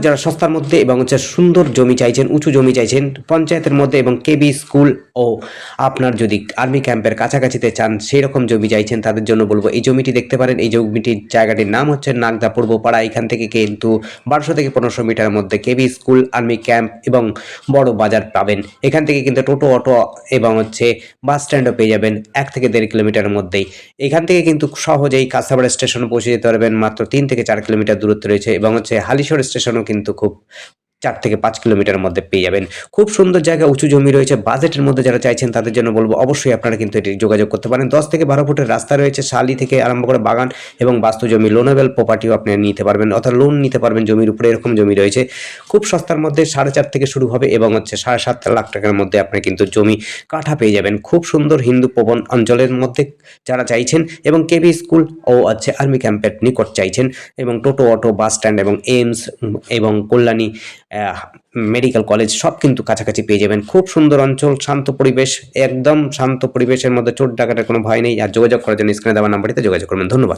যারা সস্তার মধ্যে এবং সুন্দর জমি চাইছেন, উঁচু জমি চাইছেন পঞ্চায়েতের মধ্যে এবং কেবি স্কুল ও আপনার যদি আর্মি ক্যাম্পের কাছাকাছিতে চান সেই রকম জমি চাইছেন তাদের জন্য বলবো এই জমিটি দেখতে পারেন। এই জমিটির জায়গাটির নাম হচ্ছে নাগদা পূর্বপাড়া। এখান থেকে কিন্তু 1200 থেকে 1500 মিটারের মধ্যে কেবি স্কুল, আর্মি ক্যাম্প এবং বড় বাজার পাবেন। এখান থেকে কিন্তু টোটো, অটো এবং বাস স্ট্যান্ডও পেয়ে যাবেন 1 থেকে 1.5 কিলোমিটারের মধ্যেই। এখান থেকে কিন্তু সহজেই কাঁচরাপাড়া স্টেশনে পৌঁছে যেতে পারবেন, মাত্র 3 থেকে 4 কিলোমিটার দূরত্ব রয়েছে এবং হালিশহর স্টেশনও কিন্তু খুব 4 থেকে 5 কিলোমিটারের মধ্যে পেয়ে যাবেন। খুব সুন্দর জায়গা, উঁচু জমি রয়েছে। বাজেটের মধ্যে যারা চাইছেন তাদের জন্য বলবো অবশ্যই আপনারা কিন্তু এটি যোগাযোগ করতে পারেন। 10 থেকে 12 ফুটের রাস্তা রয়েছে, শালি থেকে আরম্ভ করে বাগান এবং বাস্তু জমি, লোনেবল প্রপার্টিও আপনি নিতে পারবেন, অর্থাৎ লোন নিতে পারবেন জমির উপরে, এরকম জমি রয়েছে। খুব সস্তার মধ্যে 4.5 থেকে শুরু হবে এবং 7.5 লাখ টাকার মধ্যে আপনি কিন্তু জমি কাঠা পেয়ে যাবেন। খুব সুন্দর হিন্দু প্রবণ অঞ্চলের মধ্যে যারা চাইছেন এবং কেবি স্কুল ও আর্মি ক্যাম্পের নিকট চাইছেন এবং টোটো, অটো, বাস স্ট্যান্ড এবং এইমস এবং কল্যাণী মেডিকেল কলেজ সব কিন্তু কাছাকাছি পেয়ে যাবেন। খুব সুন্দর অঞ্চল, শান্ত পরিবেশ, একদম শান্ত পরিবেশের মধ্যে চোর ডাকাতের কোনো ভয় নেই। আর যোগাযোগ করার জন্য স্ক্রিনে দেওয়া নাম্বারটিতে যোগাযোগ করবেন। ধন্যবাদ।